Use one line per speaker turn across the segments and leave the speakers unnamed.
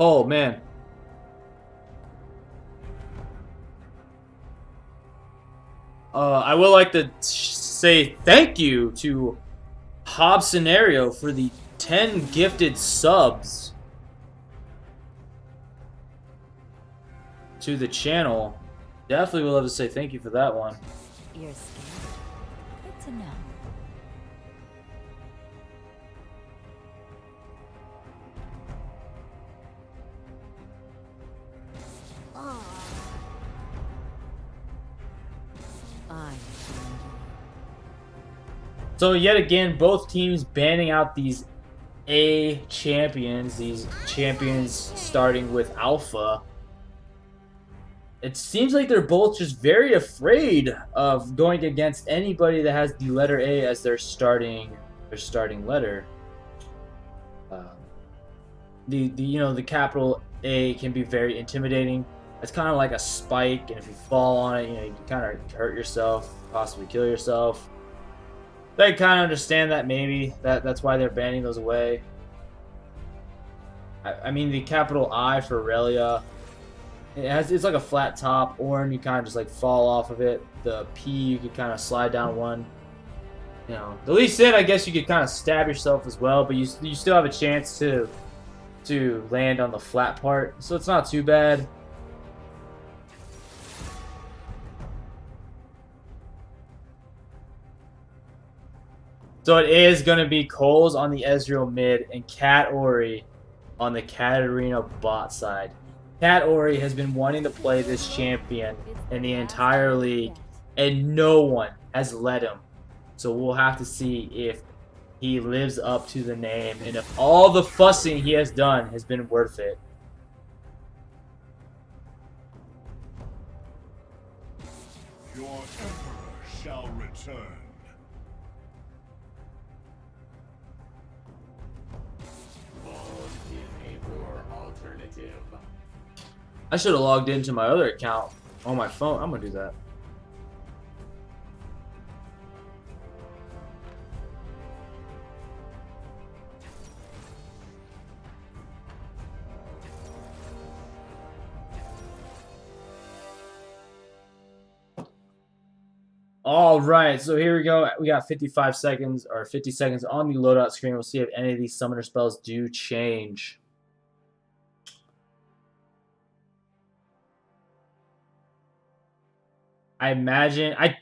Oh man. I would like to say thank you to Hob Scenario for the 10 gifted subs to the channel. Definitely would love to say thank you for that one.
You're scared? Good to know. I
So yet again, both teams banning out these A champions, these champions starting with Alpha. It seems like they're both just very afraid of going against anybody that has the letter A as their starting letter. Um, the capital A can be very intimidating. It's kind of like a spike, and if you fall on it, you can kind of hurt yourself, possibly kill yourself. They kind of understand that maybe that's why they're banning those away. I mean the capital I for Aurelia, it's like a flat top, or you kind of just like fall off of it. The P you could kind of slide down one. The Lee Sin, I guess you could kind of stab yourself as well, but you still have a chance to land on the flat part, so it's not too bad. So it is going to be Coles on the Ezreal mid and Cat Ori on the Katarina bot side. Cat Ori has been wanting to play this champion in the entire league, and no one has let him. So we'll have to see if he lives up to the name and if all the fussing he has done has been worth it.
Your emperor shall return.
I should have logged into my other account on my phone. I'm going to do that. All right, so here we go. We got 55 seconds or 50 seconds on the loadout screen. We'll see if any of these summoner spells do change. I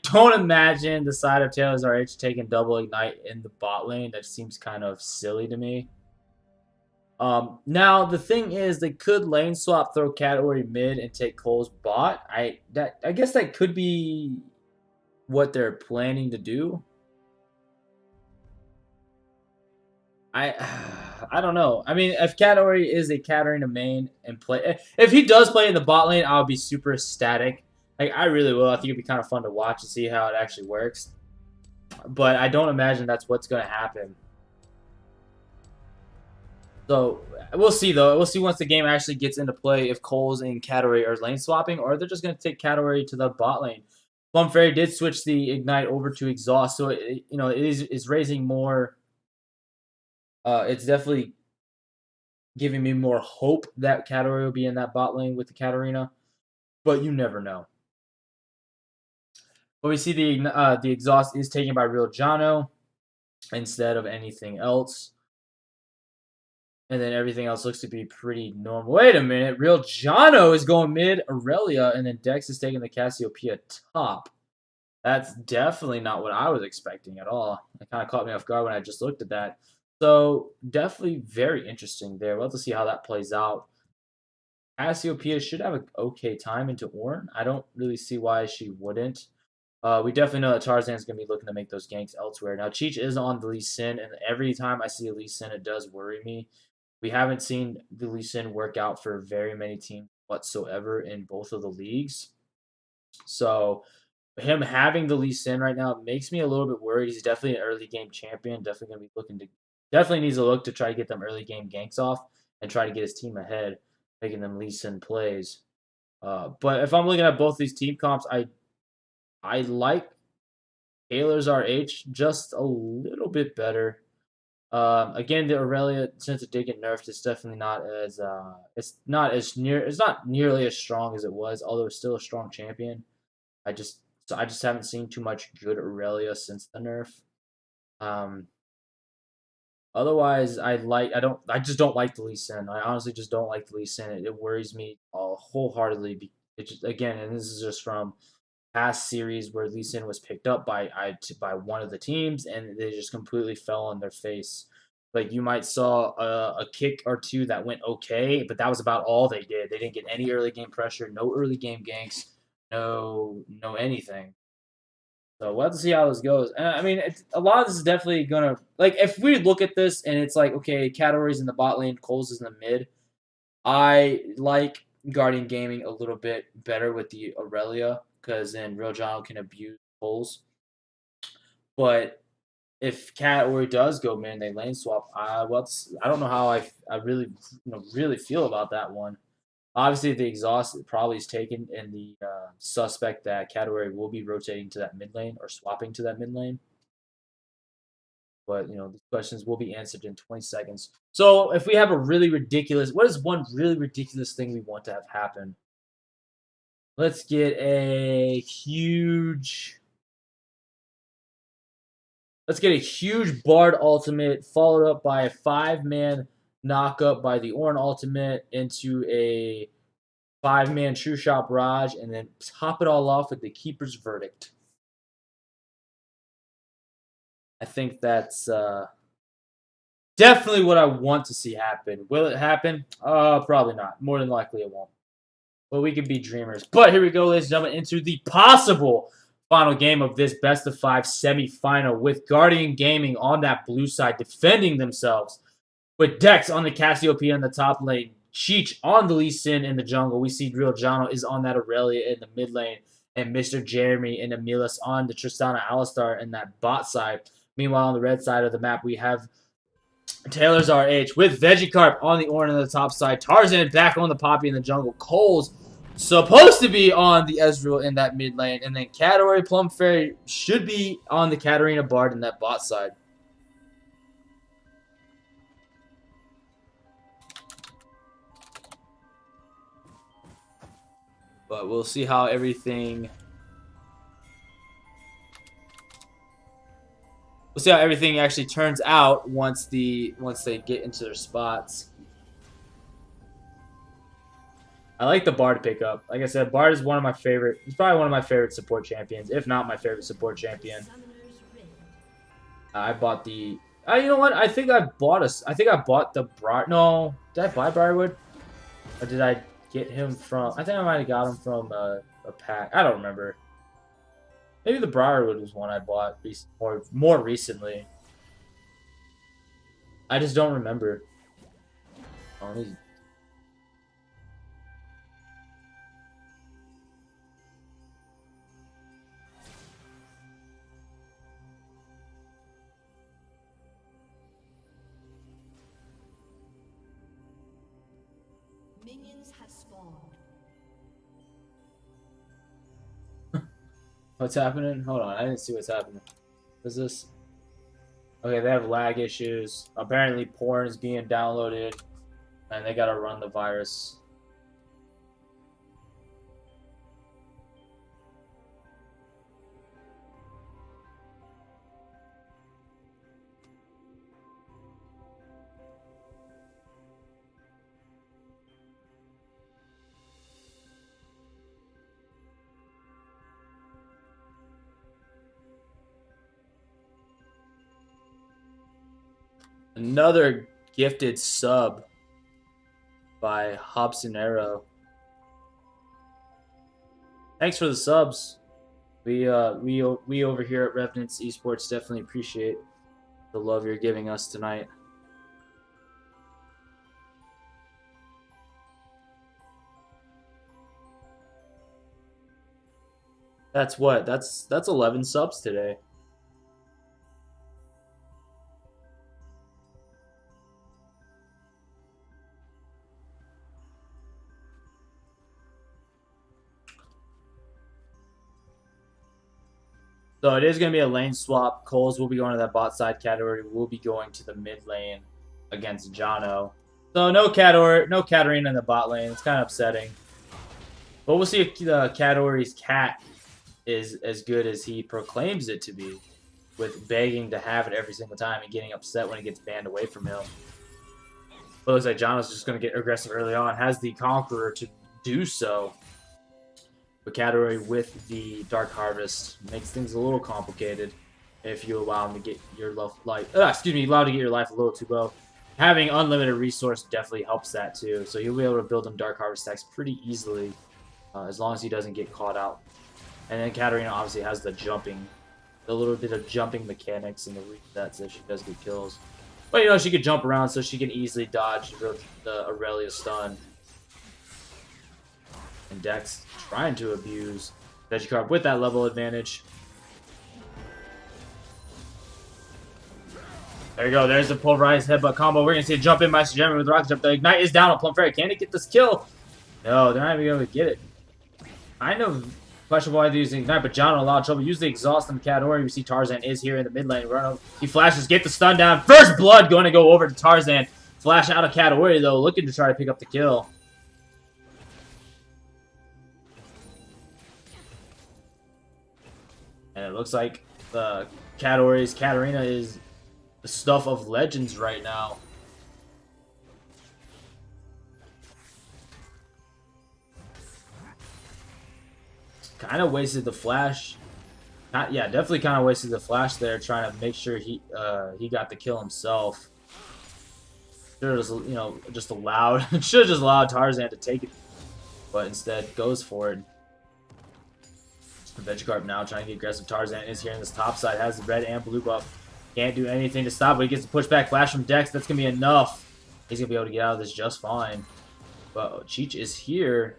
don't imagine the side of Taylor's RH taking double ignite in the bot lane. That seems kind of silly to me. Now the thing is, they could lane swap, throw category mid, and take Cole's bot. I guess that could be what they're planning to do. I don't know. I mean, if Katori is a Katarina main and if he does play in the bot lane, I'll be super ecstatic. Like, I really will. I think it'd be kind of fun to watch and see how it actually works. But I don't imagine that's what's going to happen. So we'll see, though. We'll see once the game actually gets into play if Coles and Katori are lane swapping, or they're just going to take Katori to the bot lane. Plum Fairy did switch the Ignite over to Exhaust, so it is raising more. It's definitely giving me more hope that Katori will be in that bot lane with the Katarina, but you never know. But we see the exhaust is taken by Real Jono instead of anything else. And then everything else looks to be pretty normal. Wait a minute. Real Jono is going mid Aurelia, and then Dex is taking the Cassiopeia top. That's definitely not what I was expecting at all. It kind of caught me off guard when I just looked at that. So definitely very interesting there. We'll have to see how that plays out. Cassiopeia should have an okay time into Ornn. I don't really see why she wouldn't. We definitely know that Tarzan's going to be looking to make those ganks elsewhere. Now, Cheech is on the Lee Sin, and every time I see a Lee Sin, it does worry me. We haven't seen the Lee Sin work out for very many teams whatsoever in both of the leagues. So, him having the Lee Sin right now makes me a little bit worried. He's definitely an early game champion. Definitely needs to look to try to get them early game ganks off and try to get his team ahead, making them Lee Sin plays. But if I'm looking at both these team comps, I like Taylor's RH just a little bit better. Again, the Aurelia, since it did get nerfed, it's definitely not as it's not nearly as strong as it was, although it's still a strong champion. I just haven't seen too much good Aurelia since the nerf. Um, Otherwise, I just don't like the Lee Sin. I honestly just don't like the Lee Sin. It worries me wholeheartedly. It just, again, and this is just from past series where Lee Sin was picked up by one of the teams and they just completely fell on their face. Like you might saw a kick or two that went okay, but that was about all they did. They didn't get any early game pressure, no early game ganks, no anything. So we'll have to see how this goes. And I mean, a lot of this is definitely gonna like if we look at this and it's like okay, categories in the bot lane, Coles is in the mid. I like Guardian Gaming a little bit better with the Aurelia because then Real John can abuse Coles. But if Cat or does go mid, they lane swap. I don't know how I really really feel about that one. Obviously, the exhaust probably is taken in the suspect that category will be rotating to that mid lane or swapping to that mid lane. But these questions will be answered in 20 seconds. So if we have a really ridiculous, what is one really ridiculous thing we want to have happen? Let's get a huge. Let's get a huge Bard ultimate followed up by a 5-man knockup by the Ornn ultimate into a 5-man True Shot Barrage, and then top it all off with the Keeper's Verdict. I think that's definitely what I want to see happen. Will it happen? Probably not. More than likely it won't. But we can be dreamers. But here we go, ladies and gentlemen, into the possible final game of this best of 5 semifinal with Guardian Gaming on that blue side defending themselves. With Dex on the Cassiopeia in the top lane, Cheech on the Lee Sin in the jungle. We see Real Jono is on that Aurelia in the mid lane, and Mr. Jeremy and Amelis on the Tristana Alistar in that bot side. Meanwhile, on the red side of the map, we have Taylor's RH with Vegicarp on the Ornn on the top side. Tarzan back on the Poppy in the jungle. Cole's supposed to be on the Ezreal in that mid lane. And then Katarina Plum Fairy should be on the Katarina Bard in that bot side. But we'll see how everything... We'll see how everything actually turns out once they get into their spots. I like the Bard pickup. Like I said, Bard is one of my favorite. He's probably one of my favorite support champions, if not my favorite support champion. I bought the. You know what? I think I bought the Briar. No, did I buy Briarwood, or did I get him from? I think I might have got him from a pack. I don't remember. Maybe the Briarwood was one I bought more recently. I just don't remember. Oh, he's...
Minions have spawned.
What's happening? Hold on, I didn't see what's happening. What is this? Okay, they have lag issues. Apparently, porn is being downloaded, and they gotta run the virus. Another gifted sub by Hobson Arrow. Thanks for the subs. We over here at Revenants Esports definitely appreciate the love you're giving us tonight. That's what? That's 11 subs today. So it is going to be a lane swap. Coles will be going to that bot side. Katarina will be going to the mid lane against Jono. So no Katarina in the bot lane. It's kind of upsetting. But we'll see if Katori's cat is as good as he proclaims it to be, with begging to have it every single time and getting upset when it gets banned away from him. But it looks like Jono's just going to get aggressive early on. Has the Conqueror to do so. But Katori with the Dark Harvest makes things a little complicated if you allow him to get your life. Allow to get your life a little too low. Having unlimited resource definitely helps that too. So you'll be able to build him Dark Harvest stacks pretty easily, as long as he doesn't get caught out. And then Katarina obviously has the little bit of jumping mechanics and the resets if she does get kills. But you know, she could jump around so she can easily dodge the Aurelia stun. And Dex trying to abuse Vegicarp with that level advantage. There you go. There's the pulverized headbutt combo. We're going to see a jump in by Sejemi with the rocket jump. The ignite is down on Plum Fairy. Can he get this kill? No, they're not even able to get it. Kind of questionable why they're using ignite, but John in a lot of trouble. Use the exhaust on Katori. We see Tarzan is here in the mid lane. Run up. He flashes, get the stun down. First blood going to go over to Tarzan. Flash out of Katori though, looking to try to pick up the kill. And it looks like the Katarina is the stuff of legends right now. Kind of wasted the flash. Definitely kind of wasted the flash there, trying to make sure he got the kill himself. Should have just allowed Tarzan to take it, but instead goes for it. Vegicarp now trying to get aggressive. Tarzan is here in this top side, has the red and blue buff. Can't do anything to stop, but he gets the pushback flash from Dex. That's going to be enough. He's going to be able to get out of this just fine. But Cheech is here,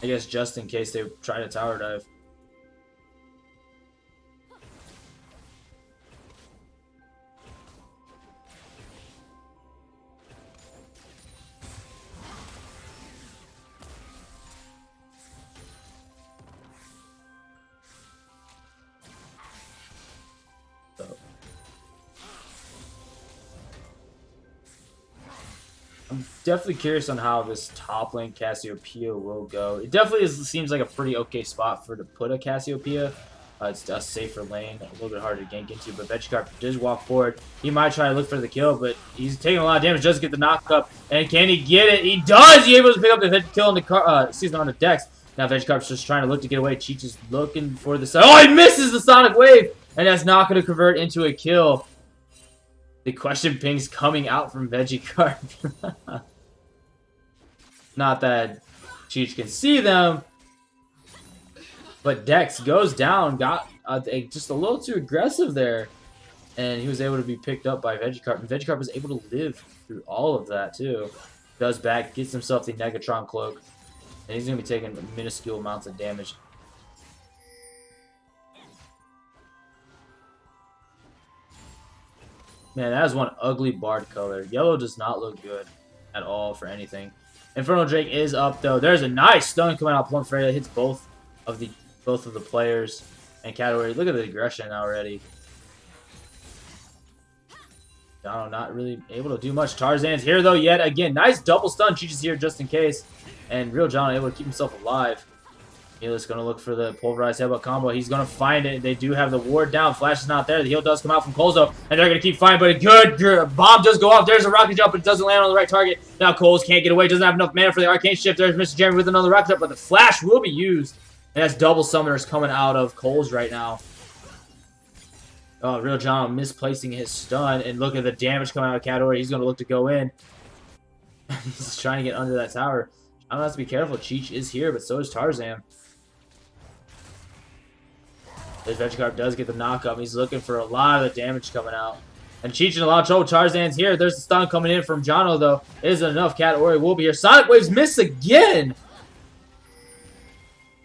I guess, just in case they try to tower dive. I'm definitely curious on how this top lane Cassiopeia will go. It definitely seems like a pretty okay spot to put a Cassiopeia. It's a safer lane, a little bit harder to gank into, but Vegicarp does walk forward. He might try to look for the kill, but he's taking a lot of damage, does get the knock up, and can he get it? He does! He's able to pick up the kill on the Dex. Now Vegicarp's just trying to look to get away. Cheech is looking for the... Oh, he misses the Sonic Wave! And that's not going to convert into a kill. The question pings coming out from Vegicarp. Not that Cheech can see them, but Dex goes down, got just a little too aggressive there, and he was able to be picked up by Vegicarp, and Vegicarp was able to live through all of that too. Does back, gets himself the Negatron Cloak, and he's going to be taking minuscule amounts of damage. Man, that is one ugly Bard color. Yellow does not look good at all for anything. Infernal Drake is up though. There's a nice stun coming out. Plum Fairy hits both of the players. And Katori, look at the aggression already. Dono not really able to do much. Tarzan's here though yet again. Nice double stun. Cheech is here just in case. And Real John able to keep himself alive. Neela's going to look for the pulverized headbutt combo. He's going to find it. They do have the ward down. Flash is not there. The heal does come out from Coles though. And they're going to keep fighting. But a good bomb does go off. There's a rocket jump, but it doesn't land on the right target. Now Coles can't get away. Doesn't have enough mana for the arcane shift. There's Mr. Jeremy with another rocket jump. But the flash will be used. And that's double summoners coming out of Coles right now. Oh, Real John misplacing his stun. And look at the damage coming out of Katori. He's going to look to go in. He's trying to get under that tower. I'm going to have to be careful. Cheech is here, but so is Tarzan. This Vegicarp does get the knockup. He's looking for a lot of the damage coming out. And Cheech in a lot of trouble. Tarzan's here. There's the stun coming in from Jono, though. It isn't enough. Katori will be here. Sonic Waves miss again.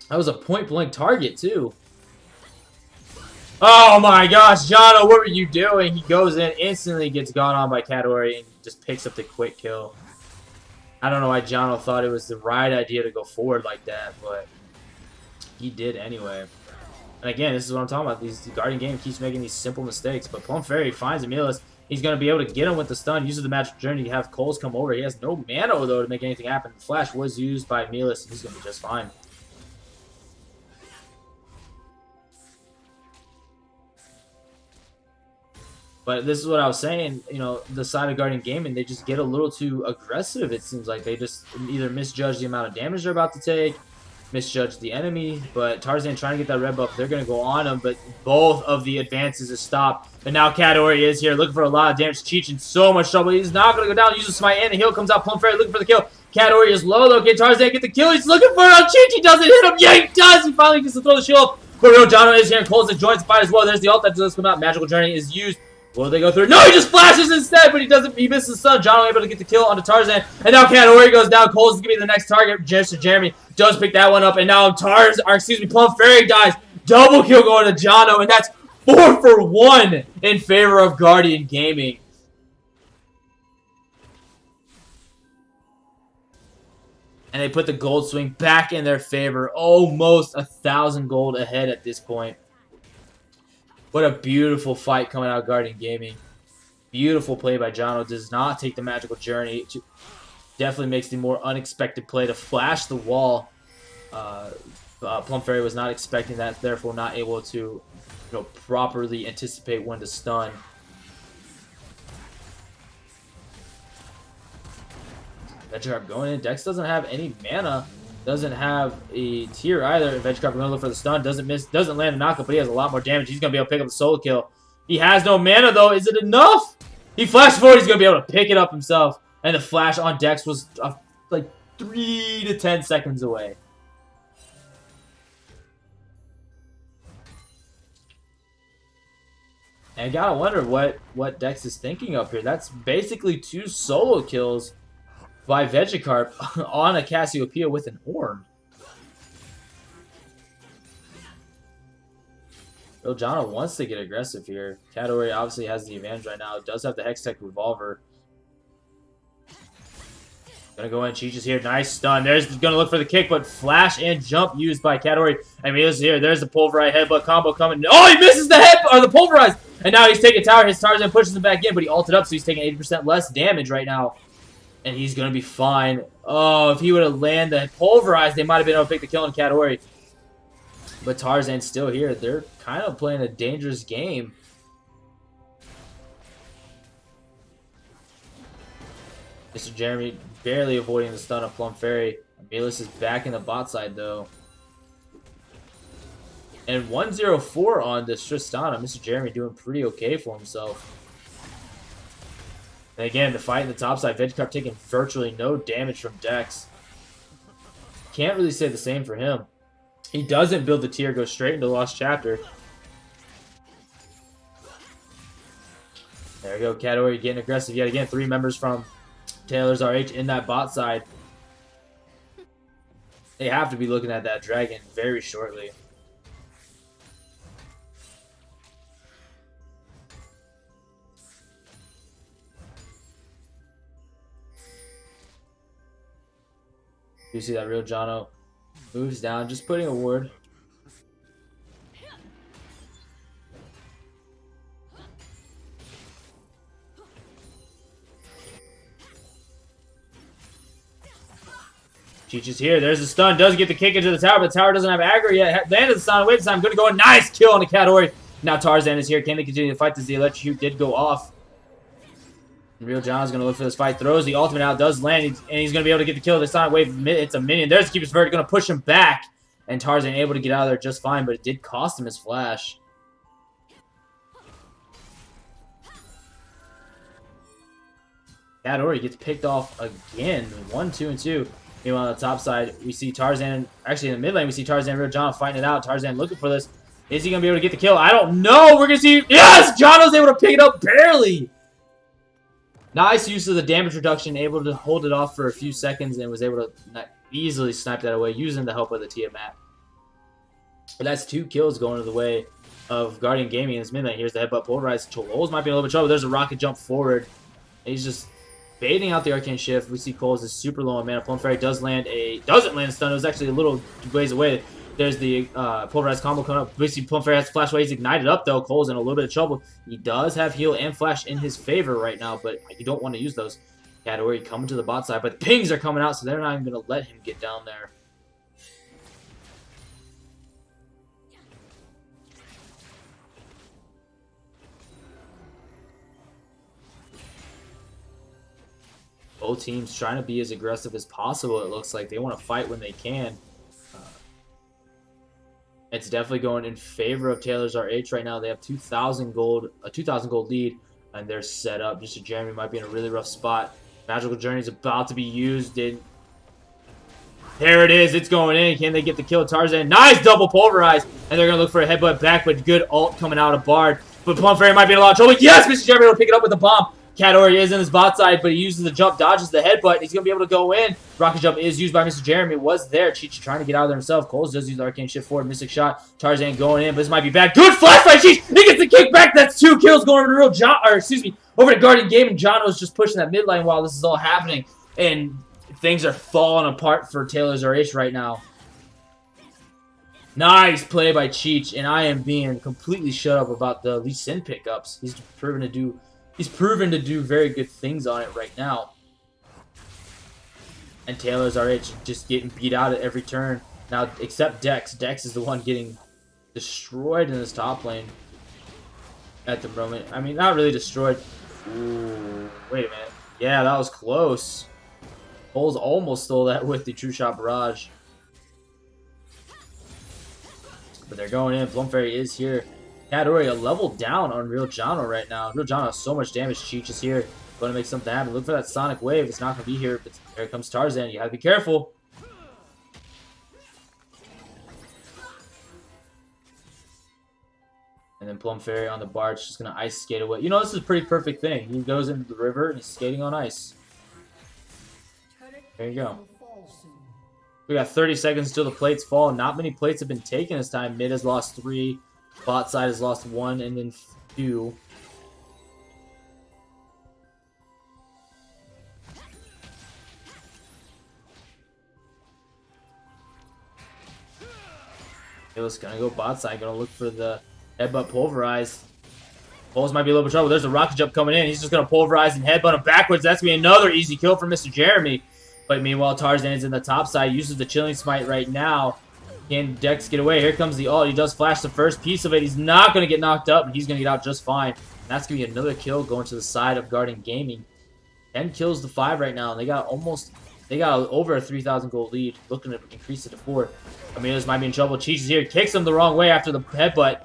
That was a point-blank target, too. Oh, my gosh. Jono, what were you doing? He goes in, instantly gets gone on by Katori, and just picks up the quick kill. I don't know why Jono thought it was the right idea to go forward like that, but he did anyway. And again, this is what I'm talking about. The Guardian game keeps making these simple mistakes. But Plum Fairy finds Amelis. He's going to be able to get him with the stun. Uses the Magic Journey to have Coles come over. He has no mana, though, to make anything happen. The Flash was used by Amelis, and he's going to be just fine. But this is what I was saying, you know, the side of Guardian Gaming, they just get a little too aggressive, it seems like. They just either misjudge the amount of damage they're about to take, misjudge the enemy, but Tarzan trying to get that red buff, they're going to go on him, but both of the advances are stopped. But now Katori is here, looking for a lot of damage. Cheech in so much trouble. He's not going to go down, uses Smite, and the heal comes out. Plum Fairy looking for the kill. Katori is low, though. Can Tarzan get the kill? He's looking for it on Cheech. He doesn't hit him. Yeah, he does. He finally gets to throw the shield off. But Real Jono is here and Coles joins the fight as well. There's the ult that does come out. Magical Journey is used. Will they go through? No, he just flashes instead, but he doesn't. He misses the stun. Jono able to get the kill onto Tarzan. And now Katori goes down. Coles is going to be the next target. Mr. Jeremy does pick that one up. And now Plum Fairy dies. Double kill going to Jono. And that's 4 for 1 in favor of Guardian Gaming. And they put the gold swing back in their favor. Almost 1,000 gold ahead at this point. What a beautiful fight coming out of Guardian Gaming. Beautiful play by Jono. Does not take the Magical Journey. Definitely makes the more unexpected play to flash the wall. Plum Fairy was not expecting that, therefore not able to properly anticipate when to stun. Vegicarp going in. Dex doesn't have any mana. Doesn't have a tier either. Vegicarp going to look for the stun. Doesn't miss. Doesn't land a knockup, but he has a lot more damage. He's going to be able to pick up the solo kill. He has no mana, though. Is it enough? He flashed forward. He's going to be able to pick it up himself. And the flash on Dex was like 3 to 10 seconds away. And I gotta wonder what Dex is thinking up here. That's basically 2 solo kills by Vegicarp on a Cassiopeia with an Ornn. Jono wants to get aggressive here. Katori obviously has the advantage right now. Does have the Hextech Revolver. Gonna go in. Cheech is here. Nice stun. There's gonna look for the kick, but flash and jump used by Katori. I mean, this is here. There's the pulverized headbutt combo coming. Oh, he misses the head or the pulverized. And now he's taking tower. His Tarzan pushes him back in, but he ulted up, so he's taking 80% less damage right now. And he's going to be fine. Oh, if he would have landed the pulverized, they might have been able to pick the kill on Katori. But Tarzan's still here. They're kind of playing a dangerous game. Mr. Jeremy barely avoiding the stun of Plum Fairy. Amelis is back in the bot side, though. And 104 on the Tristana. Mr. Jeremy doing pretty okay for himself. And again, the fight in the top side, Vegicarp taking virtually no damage from Dex. Can't really say the same for him. He doesn't build the tier, goes straight into Lost Chapter. There we go, Katori getting aggressive yet again. 3 members from Taylor's RH in that bot side. They have to be looking at that dragon very shortly. You see that Real Jono moves down, just putting a ward. Cheech is here. There's the stun. Does get the kick into the tower, but the tower doesn't have aggro yet. Landed the stun. Wait a time. Going to go a nice kill on the Katori. Now Tarzan is here. Can they continue to fight? Does the electrocute did go off? Real John's going to look for this fight. Throws the ultimate out. Does land. And he's going to be able to get the kill. This time, wave. It's a minion. There's the Keeper's Verdict. Going to push him back. And Tarzan able to get out of there just fine. But it did cost him his flash. Katori gets picked off again. 1, 2, and 2. Meanwhile, on the top side, we see Tarzan. Actually, in the mid lane, we see Tarzan and Real John fighting it out. Tarzan looking for this. Is he going to be able to get the kill? I don't know. We're going to see. Yes! Jono's able to pick it up barely. Nice use of the damage reduction, able to hold it off for a few seconds and was able to easily snipe that away using the help of the Tiamat. But that's 2 kills going to the way of Guardian Gaming in this mid lane. Here's the headbutt polarized. Cholos might be in a little bit of trouble. There's a rocket jump forward. He's just baiting out the Arcane Shift. We see Coles is super low on mana. Plum Fairy doesn't land a stun. It was actually a little ways away. There's the pulverized combo coming up. Basically, Plumfair has flash away. He's ignited up though. Cole's in a little bit of trouble. He does have heal and flash in his favor right now, but you don't want to use those. Category coming to the bot side, but the pings are coming out, so they're not even going to let him get down there. Both teams trying to be as aggressive as possible. It looks like they want to fight when they can. It's definitely going in favor of Taylor's RH right now. They have 2,000 gold, a 2,000 gold lead, and they're set up. Mr. Jeremy might be in a really rough spot. Magical Journey is about to be used. There it is. It's going in. Can they get the kill? Tarzan, nice double pulverize, and they're gonna look for a headbutt back, but good ult coming out of Bard. But Plum Fairy might be in a lot of trouble. Yes, Mr. Jeremy will pick it up with a bomb. Katori is in his bot side, but he uses the jump, dodges the headbutt. He's going to be able to go in. Rocket jump is used by Mr. Jeremy. Was there. Cheech trying to get out of there himself. Coles does use the arcane shift forward. Mystic shot. Tarzan going in, but this might be bad. Good flash by Cheech. He gets the kick back. That's 2 kills going over to Real John, or excuse me, over to Guardian Gaming. John was just pushing that mid lane while this is all happening, and things are falling apart for Taylor's RH right now. Nice play by Cheech, and I am being completely shut up about the Lee Sin pickups. He's proven to do very good things on it right now. And Taylor's RH just getting beat out at every turn. Now, except Dex. Dex is the one getting destroyed in this top lane at the moment. I mean, not really destroyed. Ooh, wait a minute. Yeah, that was close. Coles almost stole that with the True Shot Barrage. But they're going in. Plum Fairy is here. Katori a level down on Real Jono right now. Real Jono has so much damage. Cheech is here. Going to make something happen. Look for that Sonic Wave. It's not going to be here. But here comes Tarzan. You have to be careful. And then Plum Fairy on the barge just going to ice skate away. You know, this is a pretty perfect thing. He goes into the river and he's skating on ice. There you go. We got 30 seconds until the plates fall. Not many plates have been taken this time. Mid has lost 3. Bot side has lost 1 and then 2. It was gonna go bot side. Gonna look for the headbutt pulverize. Poles might be a little bit of trouble. There's a rocket jump coming in. He's just gonna pulverize and headbutt him backwards. That's gonna be another easy kill for Mr. Jeremy. But meanwhile, Tarzan's in the top side, uses the Chilling Smite right now. Can Dex get away? Here comes the ult. He does flash the first piece of it. He's not going to get knocked up, and he's going to get out just fine. And that's going to be another kill going to the side of Guardian Gaming. 10 kills to 5 right now, and they got over a 3,000 gold lead. Looking to increase it to 4. Amelius might be in trouble. Cheech is here. Kicks him the wrong way after the headbutt.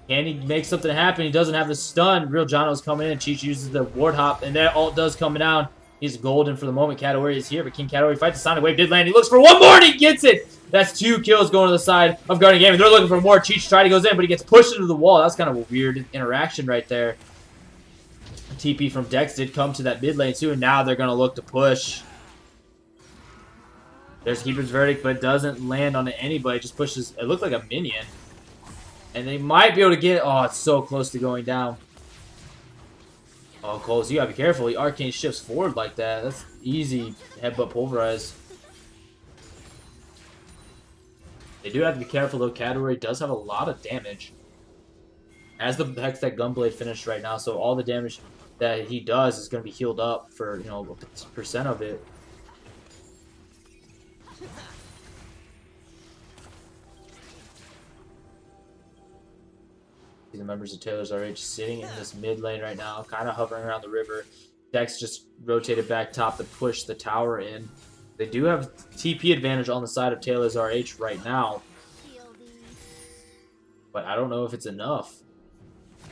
Can he make something happen? He doesn't have the stun. Real Jono's coming in. Cheech uses the ward hop, and that ult does come down. He's golden for the moment. Katori is here, but King Katori fights the Sonic Wave. Did land. He looks for one more, and he gets it. That's 2 kills going to the side of Guardian Gaming. They're looking for more. Cheech tried to goes in, but he gets pushed into the wall. That's kind of a weird interaction right there. TP from Dex did come to that mid lane too, and now they're going to look to push. There's Keeper's Verdict, but it doesn't land on anybody. It just pushes. It looked like a minion. And they might be able to get it. Oh, it's so close to going down. Oh, Coles, you gotta be careful. He arcane shifts forward like that. That's easy headbutt pulverize. They do have to be careful though. Katori does have a lot of damage. As the Hextech Gunblade finished right now, so all the damage that he does is gonna be healed up for, you know, a percent of it. The members of Taylor's RH sitting in this mid lane right now, kind of hovering around the river. Dex just rotated back top to push the tower in. They do have TP advantage on the side of Taylor's RH right now, but I don't know if it's enough.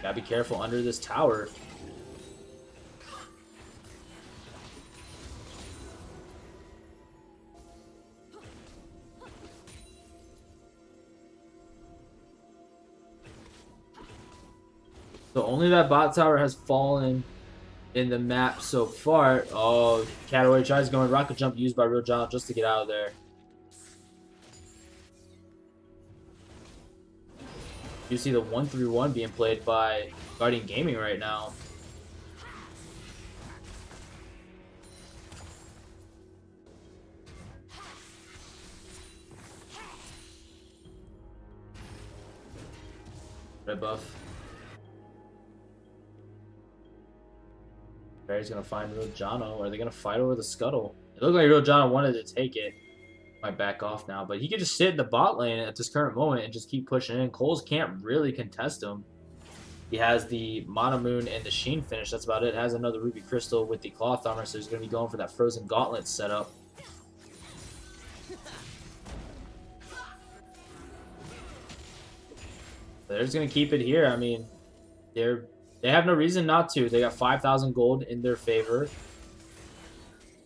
Gotta be careful under this tower. So only that bot tower has fallen in the map so far. Oh, Katori tries going rocket jump used by Real John just to get out of there. You see the 1-3-1 being played by Guardian Gaming right now. Red buff. Barry's gonna find Real Jono. Are they gonna fight over the scuttle? It looked like Real Jono wanted to take it. Might back off now, but he could just sit in the bot lane at this current moment and just keep pushing in. Coles can't really contest him. He has the Mono Moon and the Sheen finish. That's about it. Has another Ruby Crystal with the Cloth Armor, so he's going to be going for that Frozen Gauntlet setup. They're just going to keep it here. I mean, they have no reason not to. They got 5,000 gold in their favor.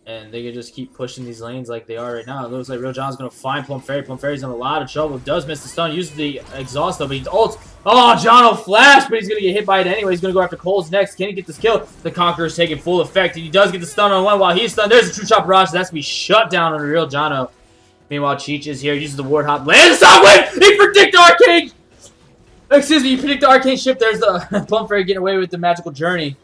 And they can just keep pushing these lanes like they are right now. It looks like Real John's going to find Plum Fairy. Plum Fairy's in a lot of trouble. Does miss the stun. Uses the exhaust though, but he ults. Oh, Jono flash, but he's going to get hit by it anyway. He's going to go after Coles next. Can he get this kill? The Conqueror's taking full effect. And he does get the stun on one while he's stunned. There's a True Shot Barrage. That's going to be shut down on Real Jono. Meanwhile, Cheech is here. Uses the Ward Hop. Lands the stop win! He predict Arcane! Excuse me, you predict the Arcane ship. There's the Plum Fairy getting away with the Magical Journey.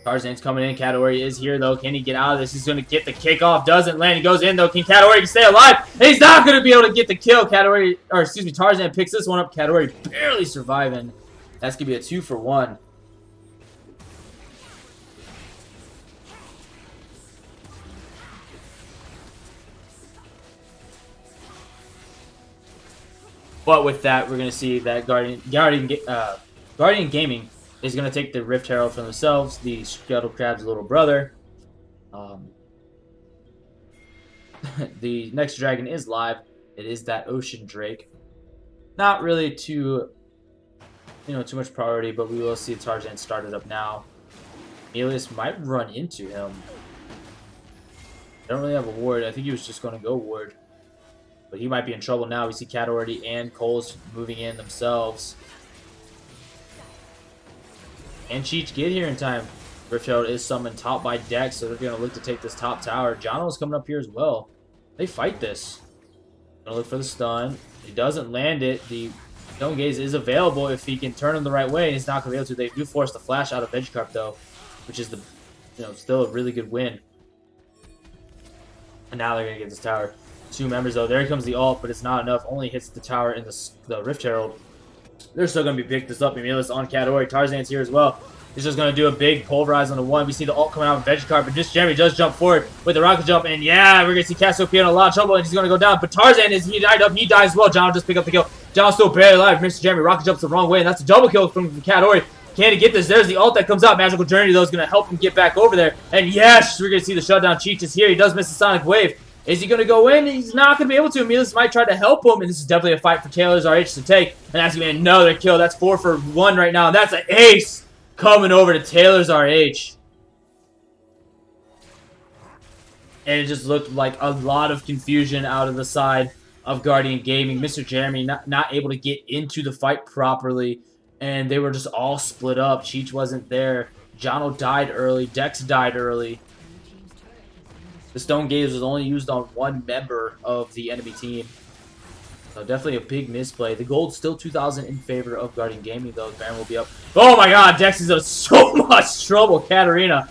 Tarzan's coming in. Katori is here, though. Can he get out of this? He's going to get the kickoff. Doesn't land. He goes in, though. Can Katori stay alive? He's not going to be able to get the kill. Tarzan picks this one up. Katori barely surviving. That's going to be a 2-for-1. But with that, we're going to see that Guardian Gaming is going to take the Rift Herald from themselves, the Scuttle Crab's little brother. The next dragon is live. It is that Ocean Drake. Not really too much priority, but we will see Tarzan started up now. Elias might run into him. I don't really have a ward. I think he was just going to go ward. But he might be in trouble now. We see Katori and Coles moving in themselves. And Cheech get here in time. Rift Herald is summoned top by Dex, so they're going to look to take this top tower. Jono's coming up here as well. They fight this. Gonna look for the stun. He doesn't land it. The Stone Gaze is available if he can turn him the right way, and he's not going to be able to. They do force the flash out of Vegicarp, though, which is still a really good win. And now they're going to get this tower. 2 members, though. There comes the ult, but it's not enough. Only hits the tower in the Rift Herald. They're still going to be picked this up. Emilius on Katori. Tarzan's here as well. He's just going to do a big pulverize on the 1. We see the ult coming out with Vegicarp, but just Jeremy does jump forward with the rocket jump. And yeah, we're going to see Cassiopeia in a lot of trouble, and he's going to go down. But Tarzan he died up. He dies as well. John will just pick up the kill. John's still barely alive. Mr. Jeremy rocket jumps the wrong way, and that's a double kill from Katori. Can he get this? There's the ult that comes out. Magical Journey, though, is going to help him get back over there. And yes, we're going to see the shutdown. Cheech is here. He does miss the Sonic Wave. Is he going to go in? He's not going to be able to. Emilius might try to help him, and this is definitely a fight for Taylor's RH to take. And that's going to be another kill. That's 4-for-1 right now, and that's an ace coming over to Taylor's RH. And it just looked like a lot of confusion out of the side of Guardian Gaming. Mr. Jeremy not able to get into the fight properly, and they were just all split up. Cheech wasn't there. Jono died early. Dex died early. The Stone Gaze was only used on 1 member of the enemy team. So definitely a big misplay. The gold's still 2,000 in favor of Guardian Gaming, though. Baron will be up. Oh my god, Dex is in so much trouble. Katori,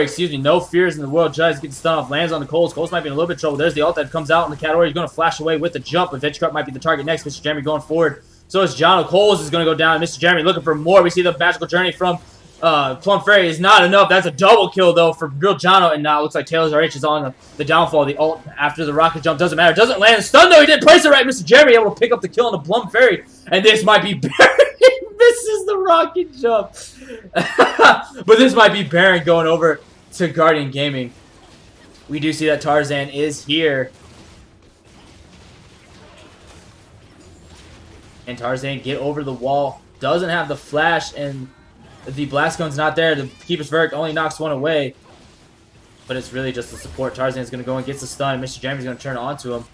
excuse me. No fears in the world. Tries to get the stun off. Lands on the Coles. Coles might be in a little bit of trouble. There's the ult that comes out, and the Katori is going to flash away with the jump. But Vegicarp might be the target next. Mr. Jeremy going forward. So is Jono. Coles is going to go down. Mr. Jeremy looking for more. We see the Magical Journey from Plum Fairy is not enough. That's a double kill, though, for Real Jono. And now it looks like Taylor's RH is on the downfall. The ult after the rocket jump doesn't matter. Doesn't land. Stun, though. He didn't place it right. Mr. Jeremy able to pick up the kill on the Plum Fairy. And this might be Baron. Misses the rocket jump. But this might be Baron going over to Guardian Gaming. We do see that Tarzan is here. And Tarzan get over the wall. Doesn't have the flash, and the blast gun's not there. The Keeper's Verdict only knocks 1 away. But it's really just the support. Tarzan's going to go and gets the stun, and Mr. Jeremy's going to turn it onto him.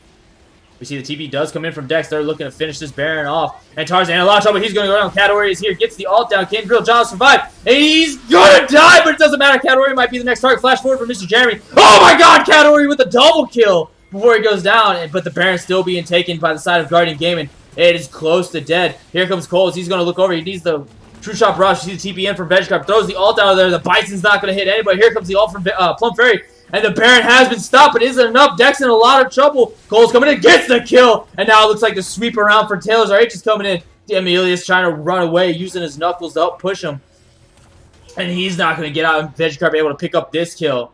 We see the TP does come in from Dex. They're looking to finish this Baron off. And Tarzan in a lot of trouble. He's going to go down. Katori is here. Gets the ult down. Can Real Jono survive? And he's going to die, but it doesn't matter. Katori might be the next target. Flash forward for Mr. Jeremy. Oh my god, Katori with a double kill before he goes down. But the Baron's still being taken by the side of Guardian Gaming. It is close to dead. Here comes Coles. He's going to look over. He needs the True Shot Barrage. You see the TP in from Vegicarp. Throws the ult out of there. The Bison's not going to hit anybody. Here comes the ult from Plum Fairy. And the Baron has been stopped, but isn't enough. Dex in a lot of trouble. Cole's coming in, gets the kill. And now it looks like the sweep around for Taylor's RH is coming in. Emilius trying to run away, using his knuckles to help push him. And he's not going to get out. And Vegicarp able to pick up this kill.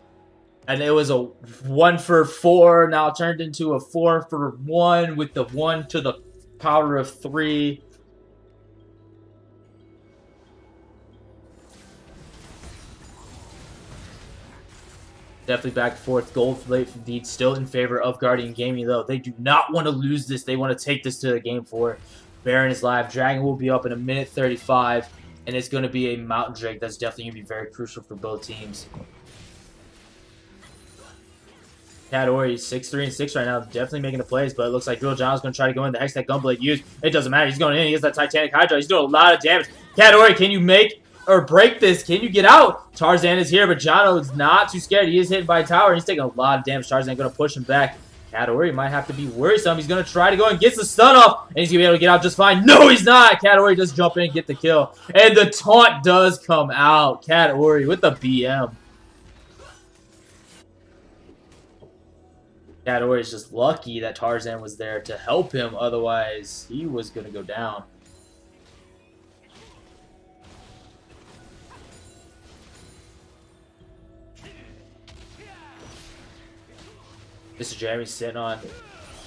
And it was a 1 for 4. Now it turned into a 4 for 1 with the 1 to the power of 3. Definitely back and forth. Gold late indeed still in favor of Guardian Gaming, though. They do not want to lose this. They want to take this to the game 4. Baron is live. Dragon will be up in a minute 35. And it's going to be a Mountain Drake that's definitely going to be very crucial for both teams. Katori, 6-3 and 6 right now, definitely making the plays, but it looks like Real John's going to try to go in. The Hex that Gunblade used, it doesn't matter. He's going in. He has that Titanic Hydra. He's doing a lot of damage. Katori, can you make or break this? Can you get out? Tarzan is here, but Jono is not too scared. He is hit by a tower. He's taking a lot of damage. Tarzan going to push him back. Katori might have to be worrisome. He's going to try to go and gets the stun off, and he's going to be able to get out just fine. No, he's not. Katori does jump in and get the kill, and the taunt does come out. Katori with the BM. Katori is just lucky that Tarzan was there to help him. Otherwise, he was going to go down. Mr. Jeremy's sitting on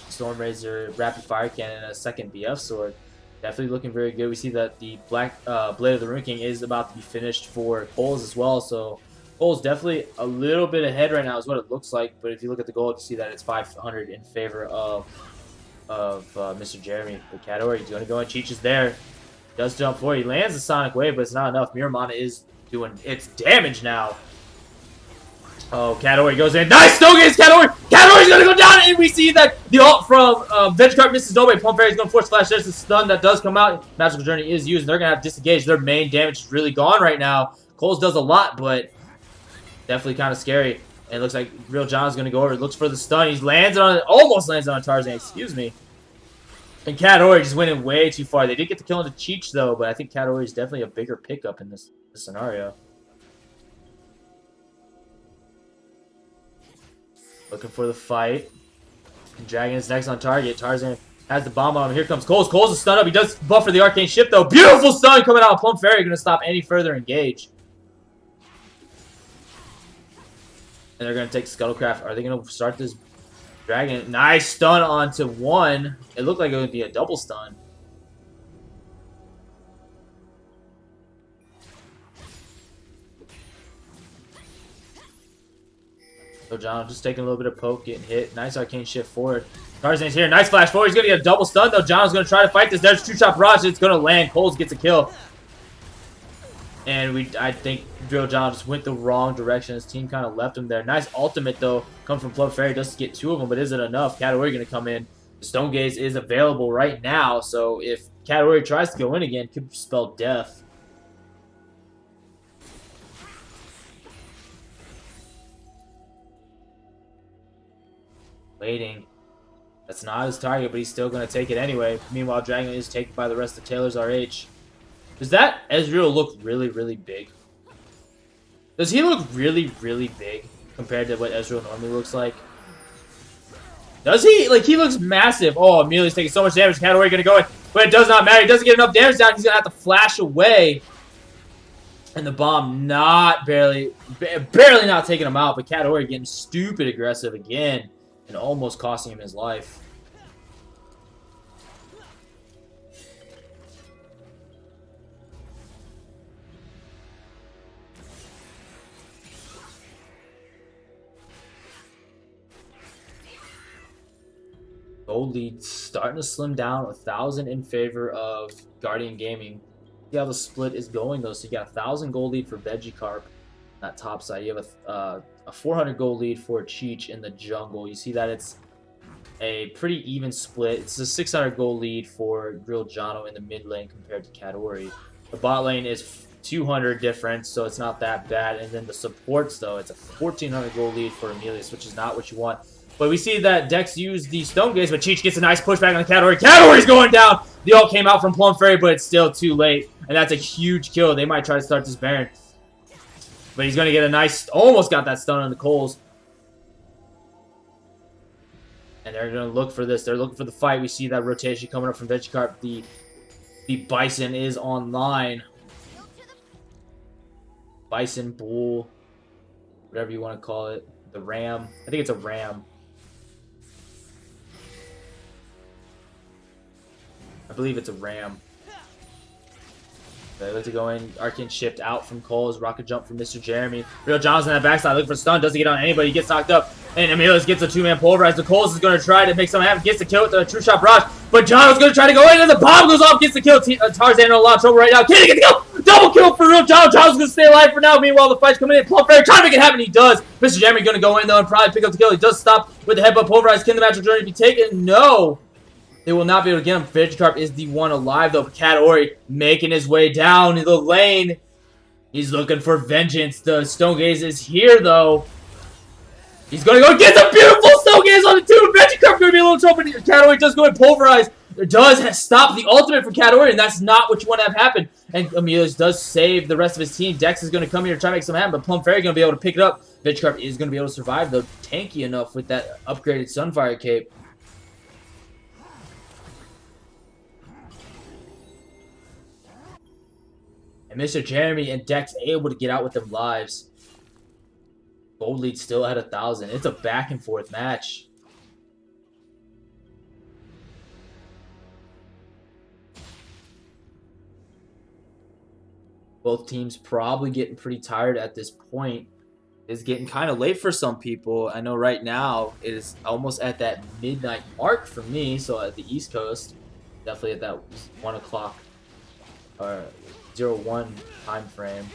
Stormrazor Rapid Fire Cannon and a second BF sword. Definitely looking very good. We see that the Black Blade of the Rune King is about to be finished for Coles as well. So Cole's definitely a little bit ahead right now is what it looks like. But if you look at the gold, you see that it's 500 in favor of Mr. Jeremy. But Katori, he's going to go and Cheech is there. Does jump forward. He lands the Sonic Wave, but it's not enough. Miramana is doing its damage now. Oh, Katori goes in. Nice! Stone against Katori! Katori's gonna go down, and we see that the ult from Vegicarp misses nobody. Plum Fairy's gonna force flash. There's the stun that does come out. Magical Journey is used, and they're gonna have disengaged. Their main damage is really gone right now. Coles does a lot, but definitely kind of scary. And it looks like Real John's gonna go over. Looks for the stun. He lands on it, almost lands on Tarzan, excuse me. And Katori just went in way too far. They did get the kill into Cheech, though, but I think Katori is definitely a bigger pickup in this scenario. Looking for the fight. Dragon is next on target. Tarzan has the bomb on him. Here comes Coles. Coles is stunned up. He does buffer the arcane ship, though. Beautiful stun coming out. Plum Fairy going to stop any further engage. And they're going to take Scuttlecraft. Are they going to start this Dragon? Nice stun onto one. It looked like it would be a double stun. So John just taking a little bit of poke, getting hit. Nice arcane shift forward. Tarzan's here. Nice flash forward. He's going to get a double stun, though. John's going to try to fight this. There's two-shot barrage. It's going to land. Coles gets a kill. And I think Drill John just went the wrong direction. His team kind of left him there. Nice ultimate, though. Come from Plum Fairy. Does get two of them, but isn't enough. Katori going to come in. The Stone Gaze is available right now. So if Katori tries to go in again, it could spell death. Waiting. That's not his target, but he's still going to take it anyway. Meanwhile, Dragon is taken by the rest of Taylor's RH. Does that Ezreal look really, really big? Does he look really, really big compared to what Ezreal normally looks like? Does he? Like, he looks massive. Oh, Amelia's taking so much damage. Katori going to go in, but it does not matter. He doesn't get enough damage down. He's going to have to flash away. And the bomb barely not taking him out, but Katori getting stupid aggressive again. And almost costing him his life. Gold lead starting to slim down, 1,000 in favor of Guardian Gaming. See how the split is going, though. So you got 1,000 gold lead for Vegicarp. That top side, you have a 400 gold lead for Cheech in the jungle. You see that it's a pretty even split. It's a 600 gold lead for Grill Jono in the mid lane compared to Katori. The bot lane is 200 difference, so it's not that bad. And then the supports, though, it's a 1,400 gold lead for Emilius, which is not what you want. But we see that Dex used the Stone Gaze, but Cheech gets a nice pushback on Katori. Katori's going down! The ult came out from Plum Fairy, but it's still too late. And that's a huge kill. They might try to start this Baron. But he's going to get a nice... Almost got that stun on the Coles. And they're going to look for this. They're looking for the fight. We see that rotation coming up from Vegicarp. The Bison is online. Bison, Bull, whatever you want to call it. The Ram. I think it's a Ram. I believe it's a Ram. They look to go in. Arcane shift out from Cole's. Rocket jump from Mr. Jeremy. Real Johnson on that backside looking for stun. Doesn't get on anybody. He gets knocked up. And Emilius gets a two-man pulverize. The Coles is going to try to make something happen. Gets the kill with the true shot barrage. But Jono's going to try to go in. And the bomb goes off. Gets the kill. Tarzan in a lot of trouble right now. Can he get the kill? Double kill for Real Jono. Jono's going to stay alive for now. Meanwhile, the fight's coming in. Plum Fairy trying to make it happen. He does. Mr. Jeremy going to go in though and probably pick up the kill. He does stop with the headbutt pulverize. Can the magical journey be taken? No. They will not be able to get him. Vegicarp is the one alive, though. Cat Ori making his way down the lane. He's looking for vengeance. The Stone Gaze is here, though. He's going to go get the beautiful Stone Gaze on the two. Vegicarp going to be a little trouble, but Cat Ori does go and pulverize. It does stop the ultimate for Cat Ori, and that's not what you want to have happen. And Emilius does save the rest of his team. Dex is going to come here to try to make something happen, but Plum Fairy going to be able to pick it up. Vegicarp is going to be able to survive, though. Tanky enough with that upgraded Sunfire Cape. And Mr. Jeremy and Dex able to get out with them lives. Gold lead still at 1,000. It's a back and forth match. Both teams probably getting pretty tired at this point. It's getting kind of late for some people. I know right now it is almost at that midnight mark for me. So at the East Coast, definitely at that 1 o'clock or 01 time frame.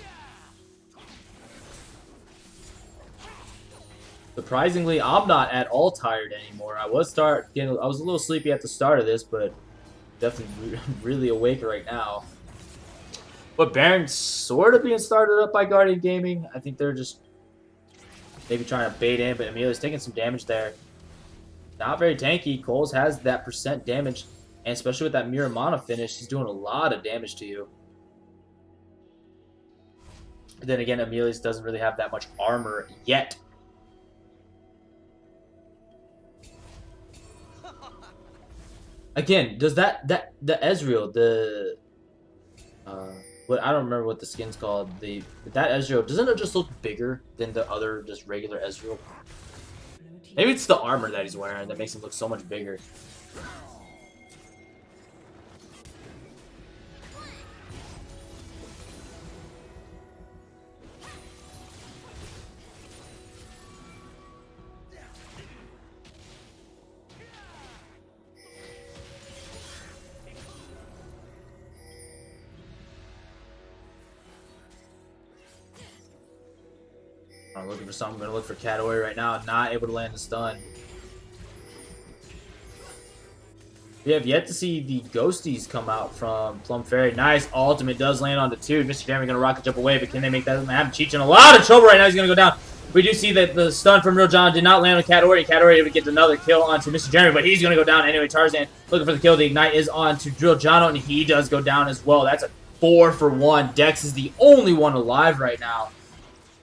Surprisingly, I'm not at all tired anymore. I was a little sleepy at the start of this, but definitely really awake right now. But Baron's sort of being started up by Guardian Gaming. I think they're just maybe trying to bait in, but Emilia's taking some damage there. Not very tanky. Coles has that % damage, and especially with that Mirror Mana finish, he's doing a lot of damage to you. But then again, Emilius doesn't really have that much armor yet. Again, does the Ezreal, what I don't remember what the skin's called. That Ezreal, doesn't it just look bigger than the other just regular Ezreal? Maybe it's the armor that he's wearing that makes him look so much bigger. I'm looking for something. I'm going to look for Cat Ori right now. Not able to land the stun. We have yet to see the Ghosties come out from Plum Fairy. Nice ultimate does land on the two. Mr. Jeremy going to rocket jump away, but can they make that happen? Cheech in a lot of trouble right now. He's going to go down. We do see that the stun from Real John did not land on Cat Ori. Cat Ori able to get another kill onto Mr. Jeremy, but he's going to go down anyway. Tarzan looking for the kill. The Ignite is on to Real Jono, and he does go down as well. That's a 4-for-1. Dex is the only one alive right now.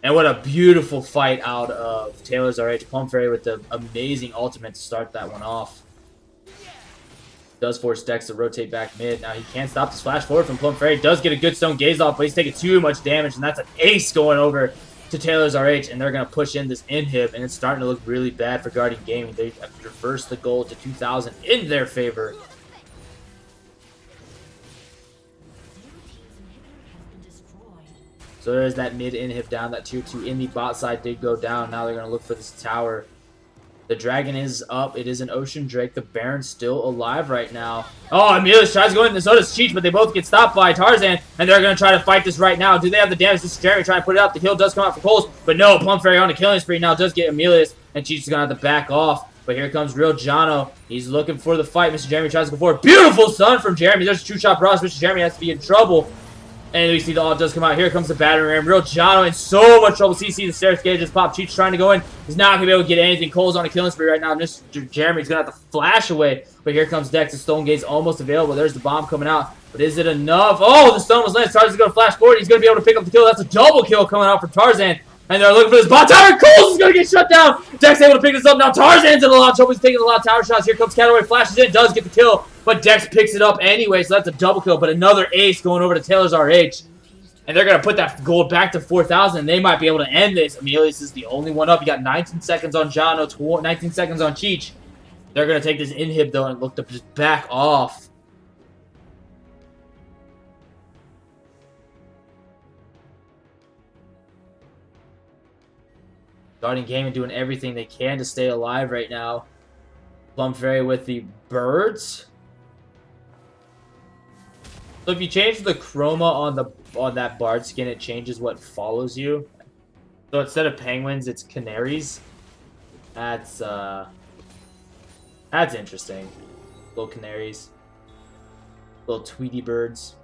And what a beautiful fight out of Taylor's RH. Plum Fairy with the amazing ultimate to start that one off. Does force Dex to rotate back mid. Now he can't stop this flash forward from Plum Fairy. Does get a good stone gaze off, but he's taking too much damage. And that's an ace going over to Taylor's RH. And they're going to push in this inhib. And it's starting to look really bad for Guardian Gaming. They have reversed the goal to 2,000 in their favor. So there's that mid inhib down. That tier 2 in the bot side did go down. Now they're going to look for this tower. The dragon is up. It is an Ocean Drake. The Baron's still alive right now. Oh, Emilius tries to go in, and so does Cheech, but they both get stopped by Tarzan, and they're going to try to fight this right now. Do they have the damage? This is Jeremy trying to put it up. The kill does come out for Coles, but no, Plum Fairy on a killing spree now does get Emilius, and Cheech is going to have to back off. But here comes Real Jono. He's looking for the fight. Mr. Jeremy tries to go forward. Beautiful stun from Jeremy. There's a two-shot barrage. Mr. Jeremy has to be in trouble. And we see the ult does come out. Here comes the battering ram. Real Jono in so much trouble. CC, the stairs gauge just popped. Cheech trying to go in. He's not going to be able to get anything. Cole's on a killing spree right now. Mr. Jeremy's going to have to flash away. But here comes Dex. The stone gate's almost available. There's the bomb coming out. But is it enough? Oh, the stone was landed. Tarzan's going to flash forward. He's going to be able to pick up the kill. That's a double kill coming out from Tarzan. And they're looking for this bot tower. Coles is going to get shut down. Dex able to pick this up. Now Tarzan's in the launch. He's taking a lot of tower shots. Here comes Cataway. Flashes in. Does get the kill. But Dex picks it up anyway. So that's a double kill. But another ace going over to Taylor's RH. And they're going to put that gold back to 4,000. And they might be able to end this. Emilius is the only one up. You got 19 seconds on Jono. 19 seconds on Cheech. They're going to take this inhib though and look to just back off. Guardian Gaming doing everything they can to stay alive right now. Plum Fairy with the birds. So if you change the chroma on that bard skin, it changes what follows you. So instead of penguins, it's canaries. That's interesting. Little canaries. Little Tweety birds.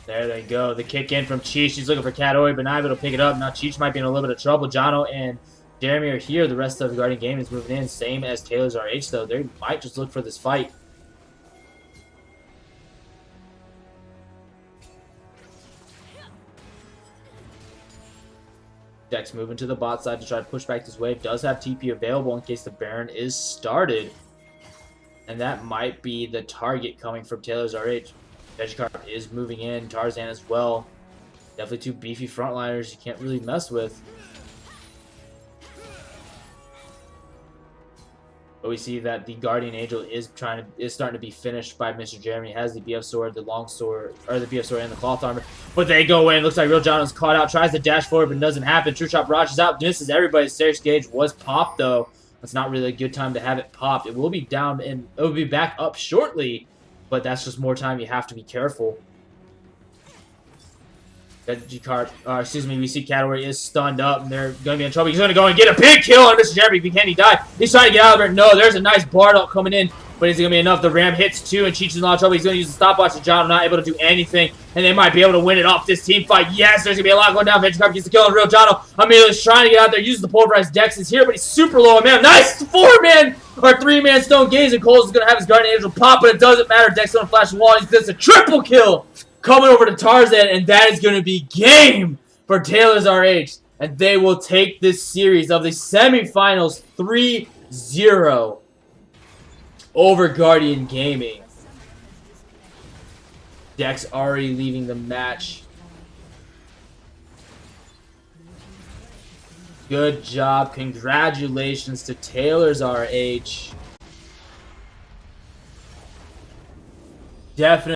There they go. The kick in from Cheech. She's looking for Catoi, but not able to pick it up. Now Cheech might be in a little bit of trouble. Jono and Jeremy are here. The rest of the Guardian Gaming is moving in. Same as Taylor's RH, though. They might just look for this fight. Dex moving to the bot side to try to push back this wave. Does have TP available in case the Baron is started. And that might be the target coming from Taylor's RH. Vegicarp is moving in. Tarzan as well. Definitely two beefy frontliners you can't really mess with. But we see that the Guardian Angel is starting to be finished by Mr. Jeremy. He has the BF sword, the long sword, or the BF sword and the cloth armor. But they go in. Looks like Real Jono's caught out. Tries to dash forward, but it doesn't happen. True Shot Barrage is out. Misses everybody. Serious Gauge was popped though. That's not really a good time to have it popped. It will be down and it will be back up shortly. But that's just more time. You have to be careful. We see Cataway is stunned up, and they're going to be in trouble. He's going to go and get a big kill on Mr. Jeremy. Can he die? He's trying to get out of there. No, there's a nice bar ult coming in, but is it going to be enough? The ram hits two, and Cheech is in a lot of trouble. He's going to use the stopwatch, and John not able to do anything, and they might be able to win it off this team fight. Yes, there's going to be a lot going down. Vegicarp gets the kill on Real Jono. Emilio's trying to get out there, uses the pulverized Dex is here, but he's super low. Man, nice 4-man or 3-man Stone Gaze, and Coles is going to have his Guardian Angel pop, but it doesn't matter. Dex going to flash the wall. He gets a triple kill coming over to Tarzan, and that is going to be game for Taylor's RH. And they will take this series of the semifinals 3-0 over Guardian Gaming. Dex already leaving the match. Good job. Congratulations to Taylor's RH. Definitely.